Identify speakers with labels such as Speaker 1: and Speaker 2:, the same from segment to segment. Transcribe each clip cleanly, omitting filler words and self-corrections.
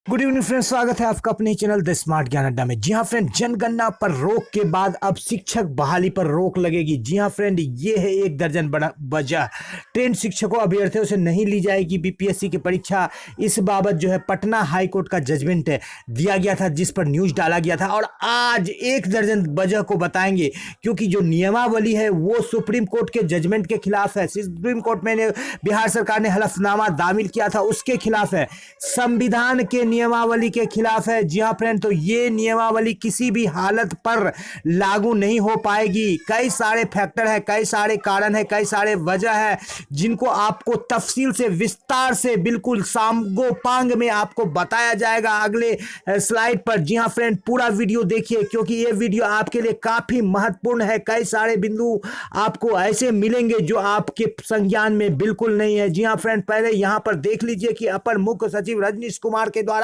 Speaker 1: Good evening friends, स्वागत है आपका अपने चैनल द स्मार्ट ज्ञान अड्डा में। जी हाँ फ्रेंड, जनगणना पर रोक के बाद अब शिक्षक बहाली पर रोक लगेगी। जी हाँ फ्रेंड, ये है एक दर्जन बड़ा वजह। ट्रेंड शिक्षकों अभ्यर्थियों से नहीं ली जाएगी बीपीएससी की परीक्षा। इस बाबत जो है पटना हाई कोर्ट का जजमेंट दिया गया था, जिस पर न्यूज डाला गया था, और आज एक दर्जन वजह को बताएंगे। क्योंकि जो नियमावली है वो सुप्रीम कोर्ट के जजमेंट के खिलाफ है। सुप्रीम कोर्ट में बिहार सरकार ने हलफनामा दाखिल किया था, उसके खिलाफ है। संविधान के नियमावली के खिलाफ है। जी हाँ फ्रेंड, तो ये नियमावली किसी भी हालत पर लागू नहीं हो पाएगी। कई सारे फैक्टर है, कई सारे कारण है, कई सारे वजह है, जिनको आपको तफसील से विस्तार से बिल्कुल सांगोपांग में आपको बताया जाएगा अगले स्लाइड पर। जी हाँ फ्रेंड, पूरा वीडियो देखिए, क्योंकि ये वीडियो आपके लिए काफी महत्वपूर्ण है। कई सारे बिंदु आपको ऐसे मिलेंगे जो आपके संज्ञान में बिल्कुल नहीं है। जी हाँ फ्रेंड, पहले यहां पर देख लीजिए कि अपर मुख्य सचिव रजनीश कुमार के द्वारा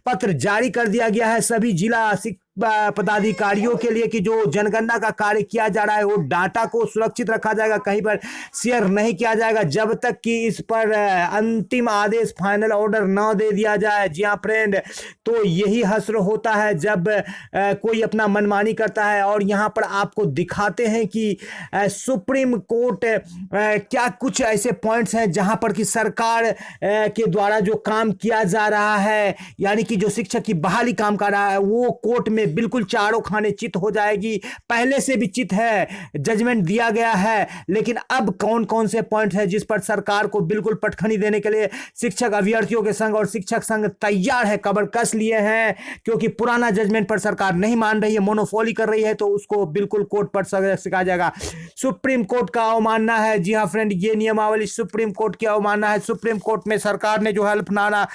Speaker 1: पत्र जारी कर दिया गया है सभी जिला पदाधिकारियों के लिए कि जो जनगणना का कार्य किया जा रहा है वो डाटा को सुरक्षित रखा जाएगा, कहीं पर शेयर नहीं किया जाएगा जब तक कि इस पर अंतिम आदेश फाइनल ऑर्डर न दे दिया जाए। जी हाँ फ्रेंड, तो यही हश्र होता है जब कोई अपना मनमानी करता है। और यहाँ पर आपको दिखाते हैं कि सुप्रीम कोर्ट क्या कुछ ऐसे पॉइंट्स हैं जहां पर कि सरकार के द्वारा जो काम किया जा रहा है, यानी कि जो शिक्षक की बहाली काम कर रहा है, वो कोर्ट में बिल्कुल चारों खाने चित हो जाएगी। पहले से भी चित है, जजमेंट दिया गया है, लेकिन अब कौन कौन से पॉइंट है जिस पर सरकार को बिल्कुल पटखनी देने के लिए शिक्षक अभ्यर्थियों के संघ और शिक्षक संघ तैयार है, कबर कस लिए हैं। क्योंकि पुराना जजमेंट पर सरकार नहीं मान रही है, मोनोपोली कर रही है, तो उसको बिल्कुल कोर्ट पर सिखाया जाएगा। सुप्रीम कोर्ट का अवमानना है। जी हाँ फ्रेंड, ये नियमावली सुप्रीम कोर्ट की अवमानना है। सुप्रीम कोर्ट में सरकार ने जो हल्फनामा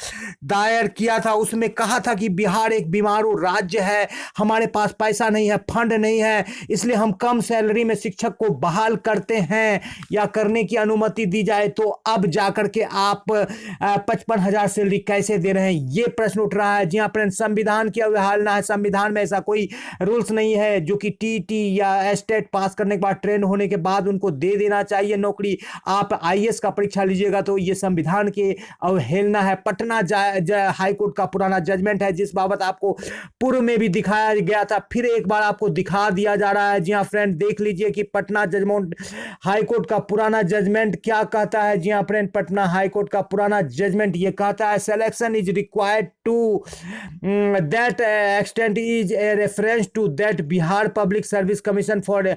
Speaker 1: दायर किया था उसमें कहा था कि बिहार एक बीमारू राज्य है, हमारे पास पैसा नहीं है, फंड नहीं है, इसलिए हम कम सैलरी में शिक्षक को बहाल करते हैं या करने की अनुमति दी जाए। तो अब जाकर के आप 55,000 सैलरी कैसे दे रहे हैं, ये प्रश्न उठ रहा है। जी हाँ फ्रेंड, संविधान की अवहेलना है। संविधान में ऐसा कोई रूल्स नहीं है जो कि टीटी या एस्टेट पास करने के बाद, ट्रेन होने के बाद उनको दे देना चाहिए नौकरी। आप आईएएस का परीक्षा लीजिएगा तो ये संविधान की अवहेलना है। पटना हाई कोर्ट का पुराना जजमेंट है, जिस बाबत आपको पूर्व में भी दिखाया गया था, फिर एक बार आपको दिखा दिया जा रहा है। जी हाँ फ्रेंड, देख लीजिए कि पटना जजमेंट हाई कोर्ट का पुराना जजमेंट क्या कहता है। जी हाँ फ्रेंड, पटना हाई कोर्ट का पुराना जजमेंट ये कहता है, selection is required to that extent is a reference to that Bihar public service commission for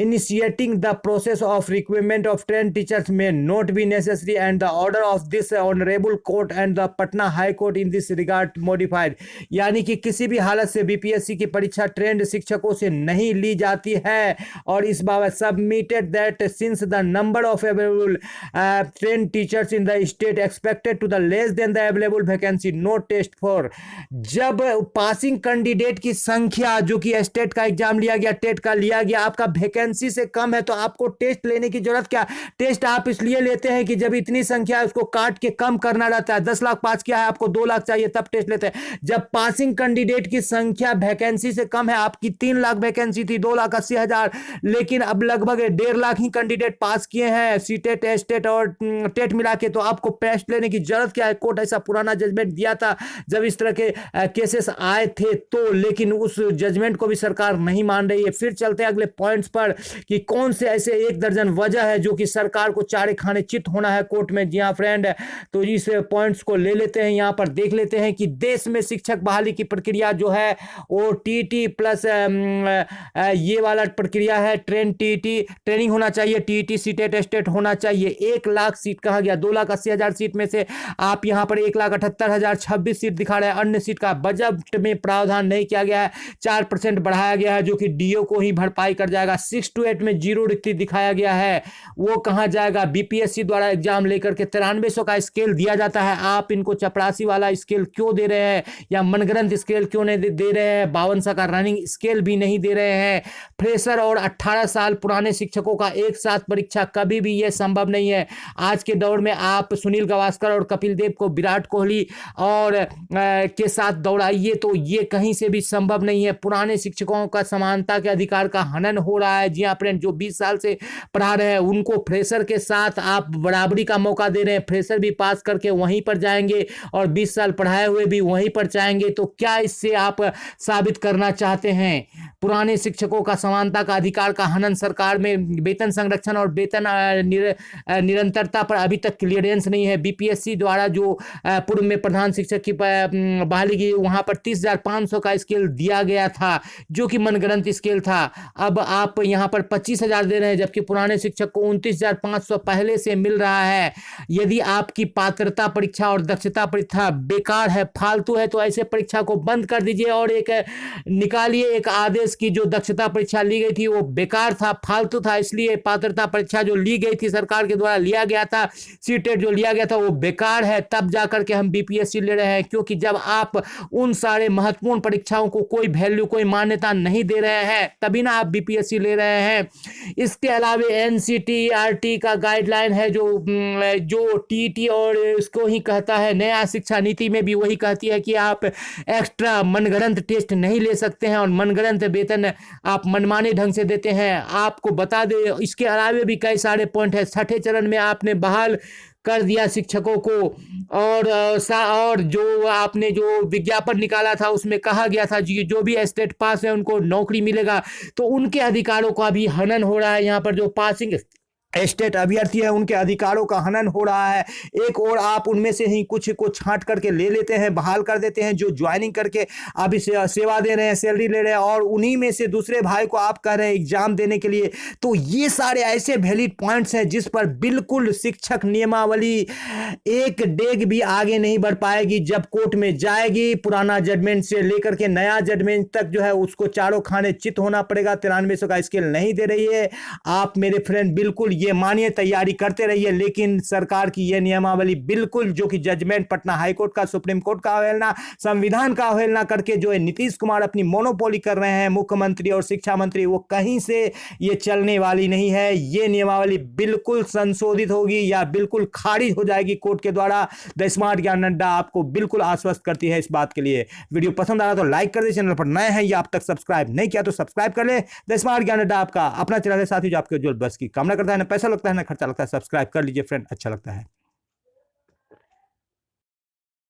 Speaker 1: initiating the process of recruitment of trained teachers may not be necessary, and the order of this honorable court and the Patna High Court in this regard modified। यानी कि किसी भी हालत से BPSC की परीक्षा trend शिक्षकों से नहीं ली जाती है। और इस बाबत submitted that since the number of available trained teachers in the state expected to the less than the available vacancy no test for. जब पासिंग कैंडिडेट की संख्या, जो कि स्टेट का एग्जाम लिया गया, टेट का लिया गया, आपका वैकेंसी से कम है, तो आपको टेस्ट लेने की जरूरत क्या? टेस्ट आप इसलिए लेते हैं कि जब इतनी संख्या है उसको काट के कम करना रहता है। 10 लाख पास किया है, आपको 2 लाख चाहिए, तब टेस्ट लेते हैं। जब पासिंग कैंडिडेट की संख्या वैकेंसी से कम है, आपकी 3 लाख वैकेंसी थी, 2,80,000, लेकिन अब लगभग 1.5 लाख ही कैंडिडेट पास किए हैं सीटेट एस्टेट और टेट मिला के, तो आपको टेस्ट लेने की जरूरत क्या है? कोर्ट ऐसा पुराना जजमेंट दिया था जब इस तरह के केसेस आए थे, तो लेकिन उस जजमेंट को भी सरकार नहीं मान रही है। फिर चलते हैं अगले पॉइंट्स पर कि कौन से ऐसे एक दर्जन वजह है जो कि सरकार को चारे खाने चित होना है कोर्ट में। जी हाँ फ्रेंड, तो इस पॉइंट्स को ले लेते हैं, यहां पर देख लेते हैं कि देश में शिक्षक बहाली की प्रक्रिया जो है वो टीटी प्लस ये वाला प्रक्रिया है, ट्रेनिंग होना चाहिए, टीटी सीटेट एस्टेट होना चाहिए। 1 लाख सीट कहा गया? 2,80,000 सीट में से आप यहां पर 1,78,026 सीट दिखा रहे हैं। अन्य सीट का बजट में प्रावधान नहीं किया गया है, 4% बढ़ाया गया है, जो कि डीओ को ही भरपाई कर जाएगा। 6 to 8 में 0 रिक्ति दिखाया गया है, वो कहां जाएगा? बीपीएससी द्वारा एग्जाम लेकर के 9300 का स्केल दिया जाता है, आप इनको चपरासी वाला स्केल क्यों दे रहे हैं या मनगढ़ंत स्केल क्यों नहीं दे रहे रहे हैं, 5200 का रनिंग स्केल भी नहीं दे रहे हैं। फ्रेशर और 18 साल पुराने शिक्षकों का एक साथ परीक्षा, कभी भी यह संभव नहीं है। आज के दौर में आप सुनील गावस्कर और कपिल देव को विराट कोहली और के साथ दौड़ाइए तो ये कहीं से भी संभव नहीं है। पुराने शिक्षकों का समानता के अधिकार का हनन हो रहा है। जी हाँ फ्रेंड, जो 20 साल से पढ़ा रहे हैं उनको फ्रेशर के साथ आप बराबरी का मौका दे रहे हैं। फ्रेशर भी पास करके वहीं पर जाएंगे और 20 साल पढ़ाए हुए भी वहीं पर जाएंगे, तो क्या इससे आप साबित करना चाहते हैं? पुराने शिक्षकों का समानता का अधिकार का हनन, सरकार में वेतन संरक्षण और वेतन निरंतरता पर अभी तक क्लियरेंस नहीं है। बीपीएससी द्वारा जो पूर्व में प्रधान शिक्षक की बहाली की, वहां पर 30,500 का स्केल दिया गया था जो कि मनगढ़ंत स्केल था। अब आप यहां पर 25,000 दे रहे हैं, जबकि पुराने शिक्षक को 29,500 पहले से मिल रहा है। यदि आपकी पात्रता परीक्षा और दक्षता परीक्षा बेकार है, फालतू है, तो ऐसे परीक्षा को बंद कर दीजिए और एक निकालिए एक आदेश की जो दक्षता परीक्षा ली गई थी वो बेकार था, फालतू था, इसलिए पात्रता परीक्षा जो ली गई थी सरकार के द्वारा लिया गया था, सीटेट जो लिया गया था वो बेकार है। तब जाकर के हम बीपीएससी ले रहे हैं, क्योंकि जब आप उन सारे महत्वपूर्ण परीक्षाओं को कोई वैल्यू, कोई मान्यता नहीं दे रहे हैं, तभी ना आप बीपीएससी ले रहे हैं। इसके अलावा एनसीईआरटी का गाइडलाइन है जो टीटी और इसको ही कहता है, नया शिक्षा नीति में भी वही कहती है कि आप एक्स्ट्रा मनगढ़ंत टेस्ट नहीं ले सकते हैं और मनगढ़ंत वेतन आप मनमाने ढंग से देते हैं। आपको बता दें, इसके अलावा भी कई सारे पॉइंट है। छठे चरण में आपने बहाल कर दिया शिक्षकों को, और जो आपने जो विज्ञापन निकाला था उसमें कहा गया था जो भी स्टेट पास है उनको नौकरी मिलेगा, तो उनके अधिकारों का भी हनन हो रहा है। यहाँ पर जो पासिंग स्टेट अभ्यर्थी है उनके अधिकारों का हनन हो रहा है। एक और आप उनमें से ही कुछ को छांट करके ले लेते हैं, बहाल कर देते हैं, जो ज्वाइनिंग करके अभी सेवा दे रहे हैं, सैलरी ले रहे हैं, और उन्हीं में से दूसरे भाई को आप कह रहे हैं एग्जाम देने के लिए। तो ये सारे ऐसे वैलिड पॉइंट्स हैं जिस पर बिल्कुल शिक्षक नियमावली एक डेग भी आगे नहीं बढ़ पाएगी। जब कोर्ट में जाएगी, पुराना जजमेंट से लेकर के नया जजमेंट तक जो है उसको चारों खाने चित होना पड़ेगा। 9300 का स्केल नहीं दे रही है। आप मेरे फ्रेंड बिल्कुल ये मानिए, तैयारी करते रहिए, लेकिन सरकार की यह नियमावली बिल्कुल, जो कि जजमेंट पटना हाईकोर्ट का, सुप्रीम कोर्ट का अवहेलना, संविधान का अवहेलना करके जो है नीतीश कुमार अपनी मोनोपोली कर रहे हैं, मुख्यमंत्री और शिक्षा मंत्री, वो कहीं से ये चलने वाली नहीं है। ये नियमावली बिल्कुल संशोधित होगी या बिल्कुल खारिज हो जाएगी कोर्ट के द्वारा। द स्मार्ट ज्ञान अड्डा आपको बिल्कुल आश्वस्त करती है इस बात के लिए। वीडियो पसंद आया तो लाइक कर दे, चैनल पर नए हैं या अब तक सब्सक्राइब नहीं किया तो सब्सक्राइब कर ले। द स्मार्ट ज्ञान अड्डा आपका अपना चैनल है, साथ ही जो आपके उज्जवल बस की कामना करता है। ना पैसा लगता है ना खर्चा लगता है, सब्सक्राइब कर लीजिए फ्रेंड, अच्छा लगता है।